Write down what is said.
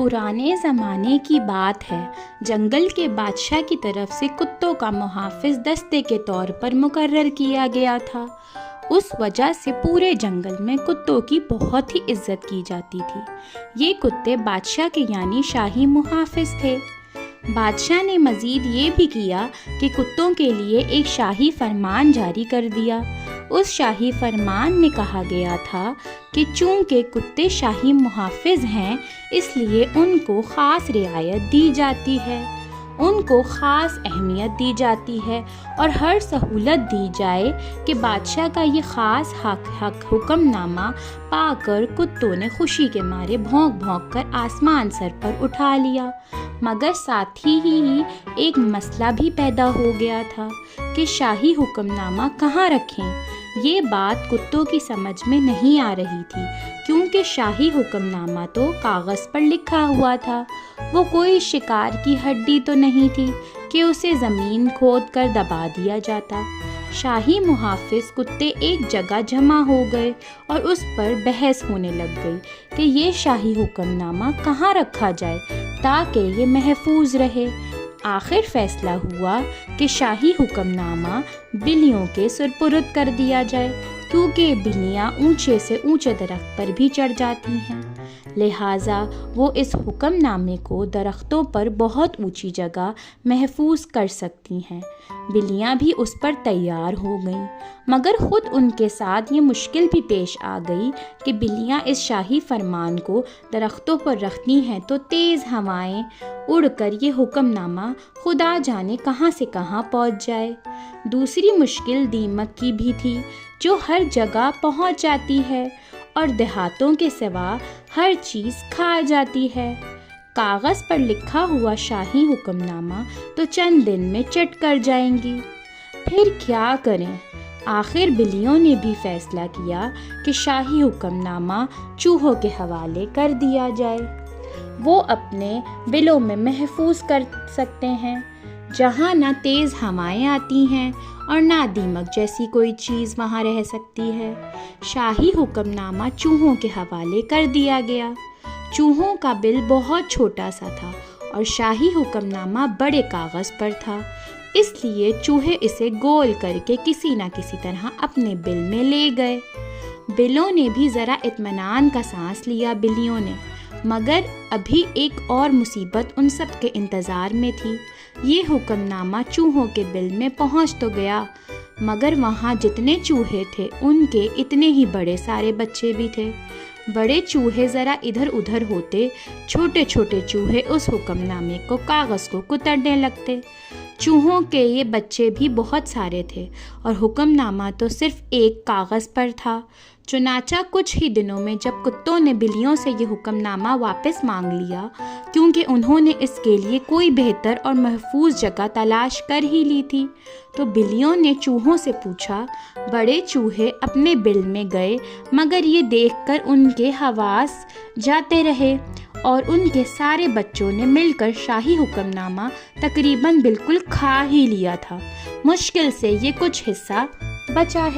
پرانے زمانے کی بات ہے، جنگل کے بادشاہ کی طرف سے کتوں کا محافظ دستے کے طور پر مقرر کیا گیا تھا۔ اس وجہ سے پورے جنگل میں کتوں کی بہت ہی عزت کی جاتی تھی۔ یہ کتے بادشاہ کے یعنی شاہی محافظ تھے۔ بادشاہ نے مزید یہ بھی کیا کہ کتوں کے لیے ایک شاہی فرمان جاری کر دیا۔ اس شاہی فرمان میں کہا گیا تھا کہ چونکہ کتے شاہی محافظ ہیں، اس لیے ان کو خاص رعایت دی جاتی ہے، ان کو خاص اہمیت دی جاتی ہے اور ہر سہولت دی جائے کہ بادشاہ کا یہ خاص حکم نامہ پا کر کتوں نے خوشی کے مارے بھونک بھونک کر آسمان سر پر اٹھا لیا۔ مگر ساتھ ہی ایک مسئلہ بھی پیدا ہو گیا تھا کہ شاہی حکم نامہ کہاں رکھیں۔ یہ بات کتوں کی سمجھ میں نہیں آ رہی تھی، کیونکہ شاہی حکم نامہ تو کاغذ پر لکھا ہوا تھا، وہ کوئی شکار کی ہڈی تو نہیں تھی کہ اسے زمین کھود کر دبا دیا جاتا۔ شاہی محافظ کتے ایک جگہ جمع ہو گئے اور اس پر بحث ہونے لگ گئی کہ یہ شاہی حکم نامہ کہاں رکھا جائے تاکہ یہ محفوظ رہے۔ آخر فیصلہ ہوا کہ شاہی حکم نامہ بلیوں کے سپرد کر دیا جائے، کیونکہ بلیاں اونچے سے اونچے درخت پر بھی چڑھ جاتی ہیں، لہٰذا وہ اس حکم نامے کو درختوں پر بہت اونچی جگہ محفوظ کر سکتی ہیں۔ بلیاں بھی اس پر تیار ہو گئیں، مگر خود ان کے ساتھ یہ مشکل بھی پیش آ گئی کہ بلیاں اس شاہی فرمان کو درختوں پر رکھتی ہیں تو تیز ہوائیں اڑ کر یہ حکم نامہ خدا جانے کہاں سے کہاں پہنچ جائے۔ دوسری مشکل دیمک کی بھی تھی، جو ہر جگہ پہنچ جاتی ہے اور دیہاتوں کے سوا ہر چیز کھا جاتی ہے۔ کاغذ پر لکھا ہوا شاہی حکم نامہ تو چند دن میں چٹ کر جائیں گی، پھر کیا کریں؟ آخر بلیوں نے بھی فیصلہ کیا کہ شاہی حکم نامہ چوہوں کے حوالے کر دیا جائے، وہ اپنے بلوں میں محفوظ کر سکتے ہیں، جہاں نہ تیز ہوائیں آتی ہیں اور نہ دیمک جیسی کوئی چیز وہاں رہ سکتی ہے۔ شاہی حکم نامہ چوہوں کے حوالے کر دیا گیا۔ چوہوں کا بل بہت چھوٹا سا تھا اور شاہی حکم نامہ بڑے کاغذ پر تھا، اس لیے چوہے اسے گول کر کے کسی نہ کسی طرح اپنے بل میں لے گئے۔ بلوں نے بھی ذرا اطمینان کا سانس لیا بلیوں نے، مگر ابھی ایک اور مصیبت ان سب کے انتظار میں تھی۔ یہ حکم نامہ چوہوں کے بل میں پہنچ تو گیا، مگر وہاں جتنے چوہے تھے ان کے اتنے ہی بڑے سارے بچے بھی تھے۔ بڑے چوہے ذرا ادھر ادھر ہوتے، چھوٹے چھوٹے چوہے اس حکم نامے کو کاغذ کو کترنے لگتے۔ چوہوں کے یہ بچے بھی بہت سارے تھے اور حکم نامہ تو صرف ایک کاغذ پر تھا۔ چنانچہ کچھ ہی دنوں میں جب کتوں نے بلیوں سے یہ حکم نامہ واپس مانگ لیا، کیونکہ انہوں نے اس کے لیے کوئی بہتر اور محفوظ جگہ تلاش کر ہی لی تھی، تو بلیوں نے چوہوں سے پوچھا۔ بڑے چوہے اپنے بل میں گئے، مگر یہ دیکھ کر ان کے حواس جاتے رہے اور ان کے سارے بچوں نے مل کر شاہی حکم نامہ تقریباً بالکل کھا ہی لیا تھا۔ مشکل سے یہ کچھ حصہ بچا ہے۔